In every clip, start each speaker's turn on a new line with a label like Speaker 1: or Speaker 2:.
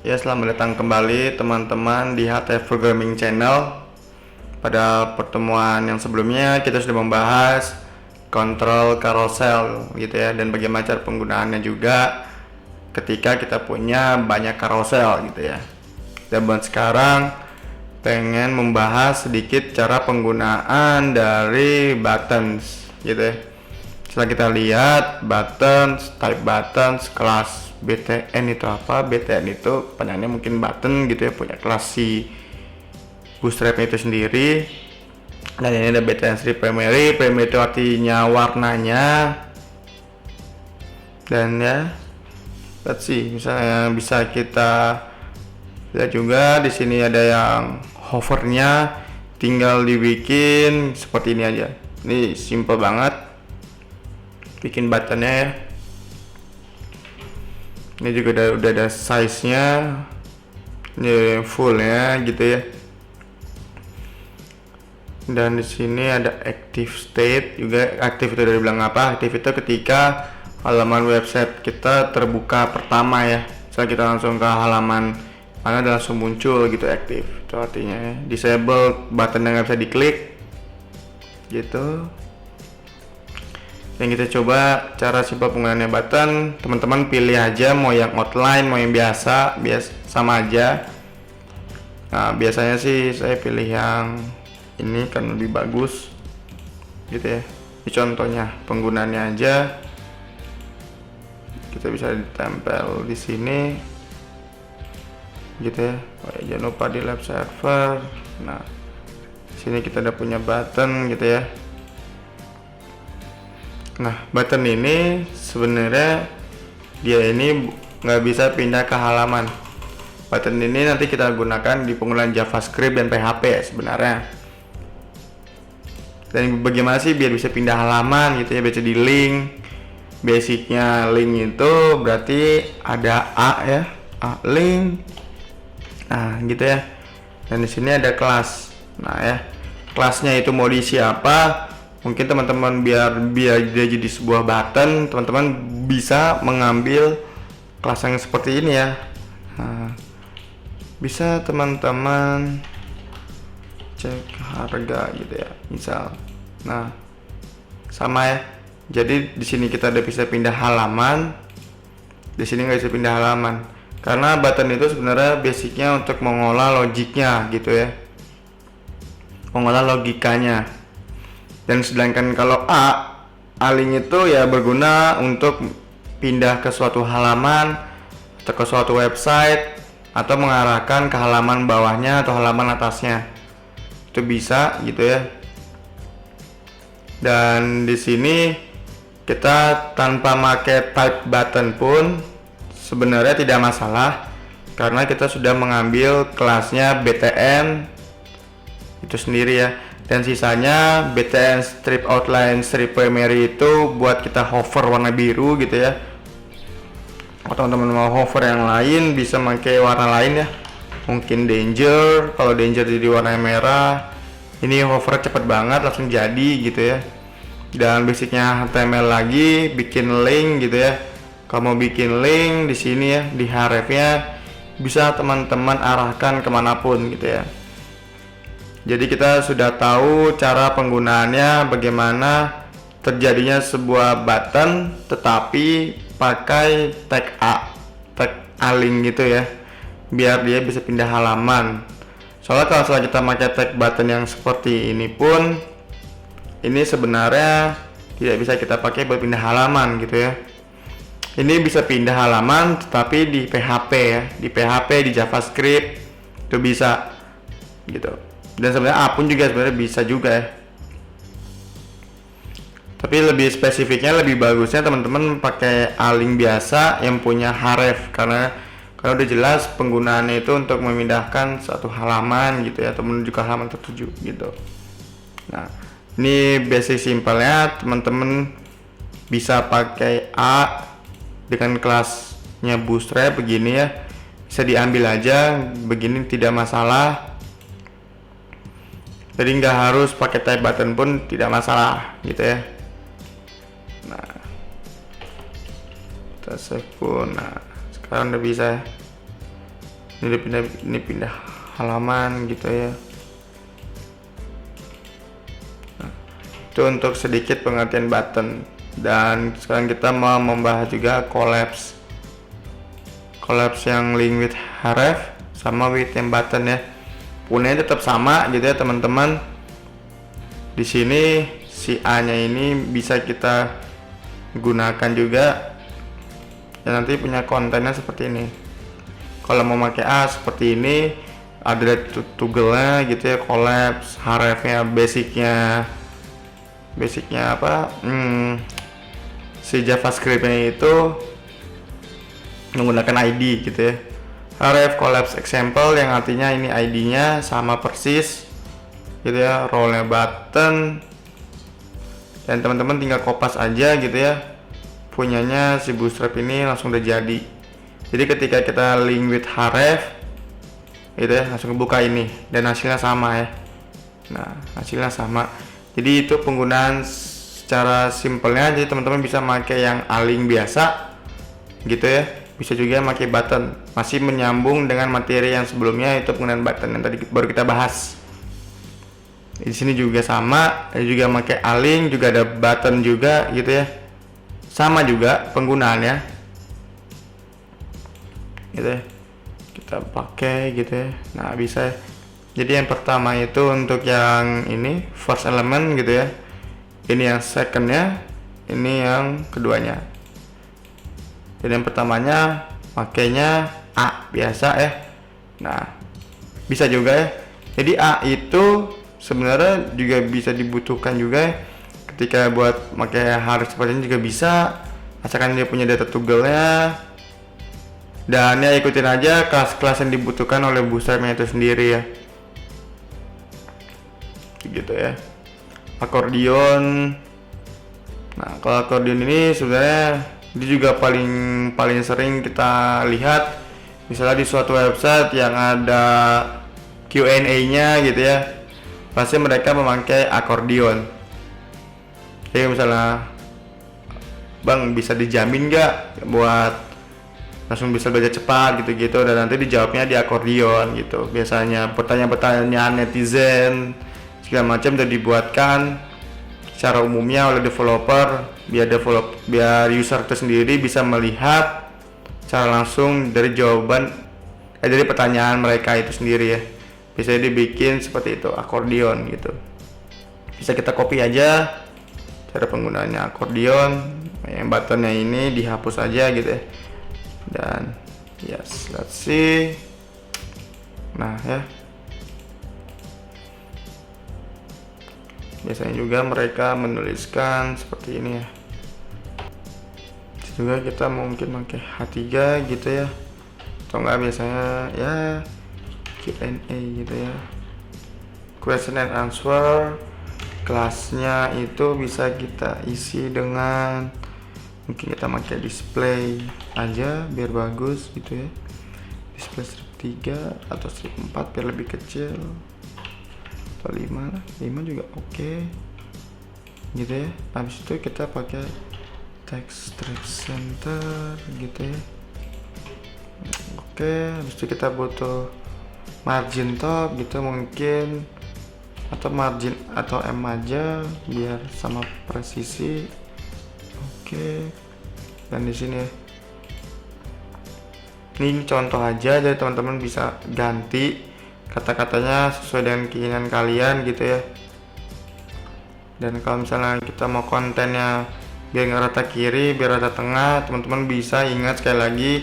Speaker 1: Ya, selamat datang kembali teman-teman di HT Programming Channel. Pada pertemuan yang sebelumnya kita sudah membahas kontrol carousel gitu ya, dan bagaimana cara penggunaannya juga ketika kita punya banyak carousel gitu ya. Dan buat sekarang pengen membahas sedikit cara penggunaan dari buttons gitu ya. Setelah kita lihat buttons, type buttons, kelas BTN itu apa? BTN itu panjangnya mungkin button gitu ya, punya kelas si bootstrap itu sendiri. Dan ini ada BTN strip primary. Primary itu artinya warnanya. Dan ya, let's see, misalnya bisa kita lihat juga di sini ada yang hovernya, tinggal dibikin seperti ini aja. Ini simple banget bikin buttonnya ya. Ini juga udah ada size nya, ini full ya gitu ya. Dan di sini ada active state juga. Aktif itu dari bilang apa? Aktif itu ketika halaman website kita terbuka pertama ya. Misalnya kita langsung ke halaman mana, langsung muncul gitu aktif. Itu artinya ya. Disable button yang nggak bisa diklik gitu. Yang kita coba cara simpel penggunaannya button, teman-teman pilih aja mau yang outline mau yang biasa sama aja. Nah, biasanya sih saya pilih yang ini kan lebih bagus gitu ya. Ini contohnya penggunaannya aja, kita bisa ditempel di sini gitu ya. Jangan lupa di lab server. Nah, sini kita udah punya button gitu ya. Nah, button ini sebenarnya dia ini nggak bisa pindah ke halaman. Button ini nanti kita gunakan di penggunaan JavaScript dan PHP sebenarnya. Dan bagaimana sih biar bisa pindah halaman gitu ya, bisa di link. Basicnya link itu berarti ada A ya, A link. Nah, gitu ya. Dan di sini ada kelas. Nah ya, kelasnya itu mau diisi apa? Mungkin teman-teman biar dia jadi sebuah button, teman-teman bisa mengambil kelas yang seperti ini ya. Nah, bisa teman-teman cek harga gitu ya, misal. Nah, sama ya. Jadi di sini kita udah bisa pindah halaman, di sini nggak bisa pindah halaman karena button itu sebenarnya basicnya untuk mengolah logiknya gitu ya, mengolah logikanya. Dan sedangkan kalau A link itu ya berguna untuk pindah ke suatu halaman atau ke suatu website atau mengarahkan ke halaman bawahnya atau halaman atasnya. Itu bisa gitu ya. Dan di sini kita tanpa pakai type button pun sebenarnya tidak masalah karena kita sudah mengambil kelasnya BTN itu sendiri ya. Dan sisanya BTN strip outline strip primary itu buat kita hover warna biru gitu ya. Kalau teman-teman mau hover yang lain bisa pakai warna lain ya, mungkin danger. Kalau danger jadi warna merah, ini hover cepet banget langsung jadi gitu ya. Dan basicnya HTML lagi, bikin link gitu ya. Kalau mau bikin link di sini ya, di href-nya bisa teman-teman arahkan kemanapun gitu ya. Jadi kita sudah tahu cara penggunaannya, bagaimana terjadinya sebuah button tetapi pakai tag A link gitu ya, biar dia bisa pindah halaman. Soalnya kalau setelah kita pakai tag button yang seperti ini pun, ini sebenarnya tidak bisa kita pakai buat pindah halaman gitu ya. Ini bisa pindah halaman tetapi di PHP ya, di PHP, di JavaScript itu bisa gitu. Dan sebenarnya A pun juga sebenarnya bisa juga ya. Tapi lebih spesifiknya, lebih bagusnya teman-teman pakai A link biasa yang punya href karena udah jelas penggunaannya itu untuk memindahkan suatu halaman gitu ya, atau menuju ke halaman tertuju gitu. Nah, ini basic simpelnya, teman-teman bisa pakai A dengan kelasnya bootstrap begini ya, bisa diambil aja begini, tidak masalah. Jadi nggak harus pakai type button pun tidak masalah gitu ya. Nah, kita save pun. Nah, sekarang udah bisa ya. Ini pindah halaman gitu ya. Nah, itu untuk sedikit pengertian button. Dan sekarang kita mau membahas juga collapse yang link with href sama with yang button ya. Punya tetap sama gitu ya teman-teman. Di sini si A nya ini bisa kita gunakan juga, dan nanti punya kontennya seperti ini. Kalau mau pakai A seperti ini, ada toggle-nya gitu ya, collapse, href-nya, basicnya apa? Si JavaScript-nya itu menggunakan ID gitu ya. Href collapse example yang artinya ini ID-nya sama persis gitu ya, role-nya button, dan teman-teman tinggal kopas aja gitu ya. Punyanya si Bootstrap ini langsung udah jadi. Jadi ketika kita link with href gitu ya, langsung buka ini dan hasilnya sama ya. Nah, hasilnya sama. Jadi itu penggunaan secara simpelnya. Jadi teman-teman bisa pakai yang A-link biasa gitu ya. Bisa juga pakai button. Masih menyambung dengan materi yang sebelumnya, itu penggunaan button yang tadi baru kita bahas. Di sini juga sama, juga pakai A-link, juga ada button juga gitu ya. Sama juga penggunaannya. Gitu ya, kita pakai gitu ya. Nah, bisa. Jadi yang pertama itu untuk yang ini first element gitu ya, ini yang secondnya, ini yang keduanya. Jadi yang pertamanya pakainya A biasa ya. Nah, bisa juga ya. Jadi A itu sebenarnya juga bisa dibutuhkan juga ya. Ketika buat pakai harus seperti ini juga bisa, asalkan dia punya data toggle-nya. Dan ya ikutin aja kelas-kelas yang dibutuhkan oleh Bootstrap-nya itu sendiri ya. Gitu ya. Akordion. Nah, kalau akordion ini sebenarnya dia juga paling sering kita lihat misalnya di suatu website yang ada Q&A-nya gitu ya. Pasti mereka memakai akordion. Jadi misalnya, Bang, bisa dijamin nggak buat langsung bisa belajar cepat gitu-gitu, dan nanti dijawabnya di akordion gitu. Biasanya pertanyaan-pertanyaan netizen segala macam udah dibuatkan secara umumnya oleh developer, biar user itu sendiri bisa melihat secara langsung dari dari pertanyaan mereka itu sendiri ya. Biasanya dibikin seperti itu, akordion gitu. Bisa kita copy aja cara penggunaannya akordion, yang buttonnya ini dihapus aja gitu ya. Dan yes, let's see. Nah ya, biasanya juga mereka menuliskan seperti ini ya. Juga kita mungkin pakai H3 gitu ya, atau enggak biasanya ya Q&A gitu ya, question and answer. Kelasnya itu bisa kita isi dengan mungkin kita pakai display aja biar bagus gitu ya, display strip 3 atau strip 4 biar lebih kecil, atau 5 lah, 5 juga oke gitu ya. Habis itu kita pakai text strip center gitu ya. Oke, habis itu kita butuh margin top gitu mungkin, atau margin atau M aja biar sama presisi. Oke, dan di sini ya, ini contoh aja, jadi teman-teman bisa ganti kata-katanya sesuai dengan keinginan kalian gitu ya. Dan kalau misalnya kita mau kontennya biar nggak rata kiri, biar rata tengah, teman-teman bisa ingat sekali lagi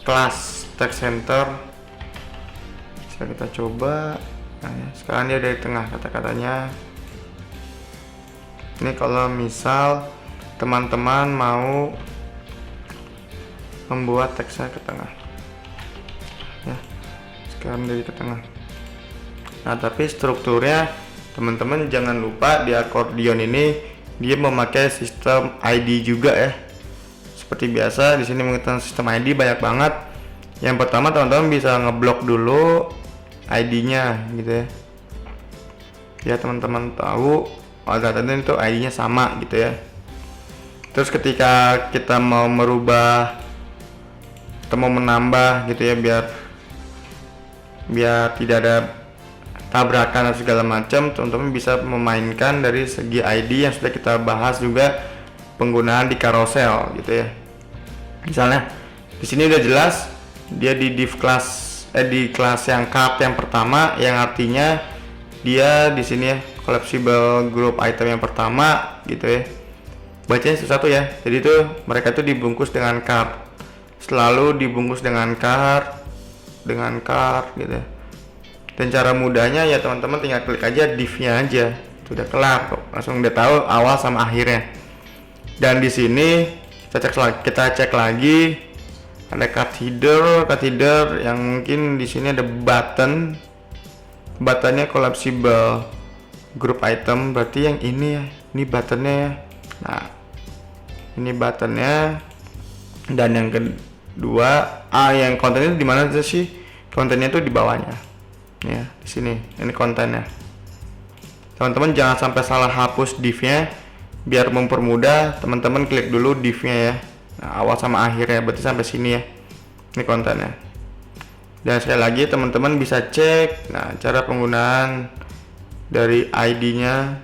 Speaker 1: kelas text center. Bisa kita coba. Nah ya, sekarang dia dari tengah kata-katanya. Ini kalau misal teman-teman mau membuat teksnya ke tengah ya, sekarang dari ke tengah. Nah, tapi strukturnya teman-teman jangan lupa di akordion ini dia memakai sistem ID juga ya. Seperti biasa di sini menggunakan sistem ID banyak banget. Yang pertama teman-teman bisa ngeblok dulu ID-nya gitu ya. Ya teman-teman tahu data itu ID-nya sama gitu ya. Terus ketika kita mau merubah atau mau menambah gitu ya, biar biar tidak ada tabrakan atau segala macam. Teman-teman bisa memainkan dari segi ID yang sudah kita bahas juga penggunaan di carousel gitu ya. Misalnya di sini udah jelas dia di div kelas di kelas yang card yang pertama, yang artinya dia di sini ya collapsible group item yang pertama gitu ya. Bacanya satu ya. Jadi itu mereka itu dibungkus dengan card, selalu dibungkus dengan card gitu ya. Dan cara mudahnya ya teman-teman tinggal klik aja divnya aja, sudah kelar kok, langsung udah tahu awal sama akhirnya. Dan di sini kita cek lagi ada card header yang mungkin di sini ada buttonnya collapsible group item, berarti yang ini ya, ini buttonnya ya. Nah ini buttonnya. Dan yang kedua yang kontennya di mana sih? Kontennya tuh di bawahnya ya, di sini ini kontennya. Teman-teman jangan sampai salah hapus divnya. Biar mempermudah, teman-teman klik dulu divnya ya. Nah, awal sama akhirnya, berarti sampai sini ya. Ini kontennya. Dan sekali lagi teman-teman bisa cek cara penggunaan dari ID-nya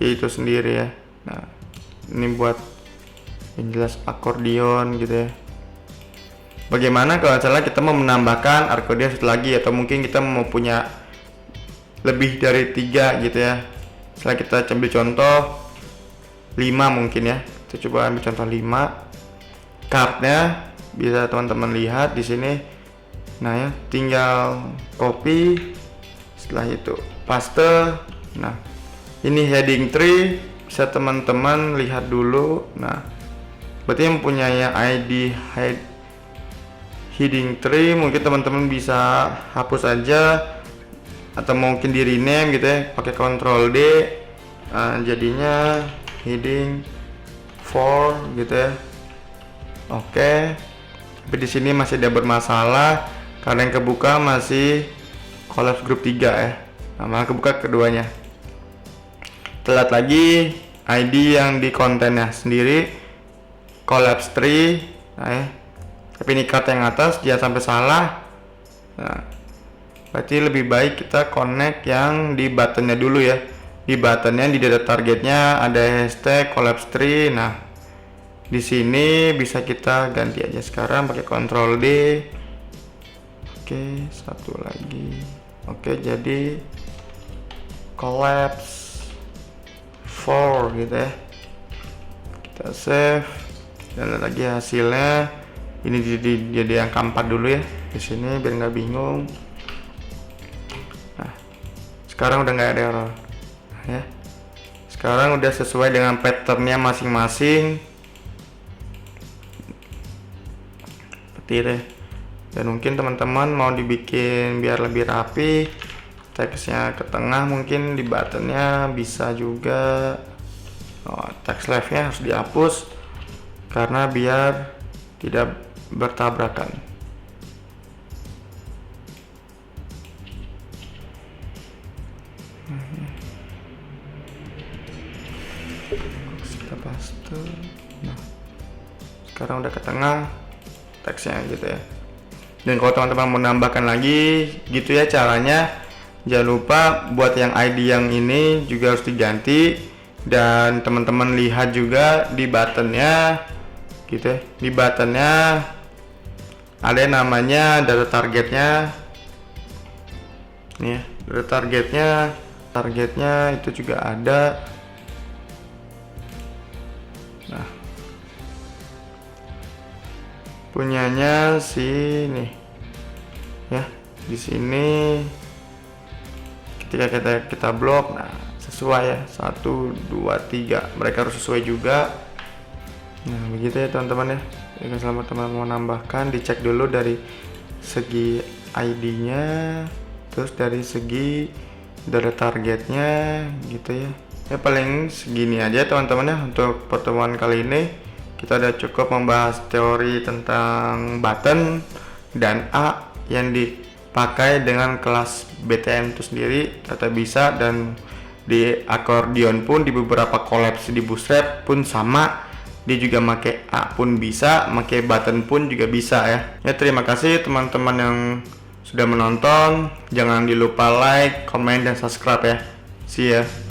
Speaker 1: itu sendiri ya. Nah, ini buat yang jelas akordeon gitu ya. Bagaimana kalau misalnya kita mau menambahkan akordeon satu lagi, atau mungkin kita mau punya lebih dari 3 gitu ya. Setelah kita ambil contoh 5 mungkin ya. Kita coba ambil contoh 5. Cardnya bisa teman-teman lihat di sini. Nah ya, tinggal copy, setelah itu paste. Nah, ini heading tree, bisa teman-teman lihat dulu. Nah, berarti yang punya ID heading tree mungkin teman-teman bisa hapus aja, atau mungkin di rename gitu ya, pakai Ctrl D. Jadinya heading 4 gitu ya. Oke. Tapi di sini masih ada bermasalah karena yang kebuka masih collapse group 3 ya. Nah, malah kebuka keduanya. Telat lagi ID yang di kontennya sendiri collapse 3. Nah ya. Tapi ini card yang atas jangan sampai salah. Nah, berarti lebih baik kita connect yang di buttonnya dulu ya. Di buttonnya, di data targetnya ada hashtag collapse 3. Nah, di sini bisa kita ganti aja sekarang pakai Ctrl D. Oke, satu lagi. Oke, jadi collapse 4 gitu ya. Kita save dan lagi hasilnya. Ini jadi angka 4 dulu ya di sini biar nggak bingung. Nah, sekarang udah nggak ada error ya. Sekarang udah sesuai dengan patternnya masing-masing. Dan mungkin teman-teman mau dibikin biar lebih rapi, teksnya ke tengah, mungkin di buttonnya bisa juga. Text left-nya harus dihapus karena biar tidak bertabrakan. Kita paste. Nah, sekarang udah ke tengah teksnya gitu ya. Dan kalau teman-teman mau menambahkan lagi gitu ya caranya, jangan lupa buat yang ID yang ini juga harus diganti. Dan teman-teman lihat juga di buttonnya gitu ya, di buttonnya ada namanya data targetnya nih ya, data targetnya itu juga ada. Nah, punyanya sini ya, di sini ketika kita blok, nah sesuai ya, 1 2 3 mereka harus sesuai juga. Nah begitu ya teman-teman ya. Selama teman mau nambahkan, dicek dulu dari segi ID-nya, terus dari segi data targetnya gitu ya. Ya paling segini aja teman-teman ya untuk pertemuan kali ini. Kita udah cukup membahas teori tentang button dan A yang dipakai dengan kelas BTN itu sendiri, ternyata bisa. Dan di akordeon pun di beberapa collapse di Bootstrap pun sama, dia juga pakai A pun bisa, pakai button pun juga bisa ya. Ya terima kasih teman-teman yang sudah menonton. Jangan dilupa like, comment, dan subscribe ya. See ya.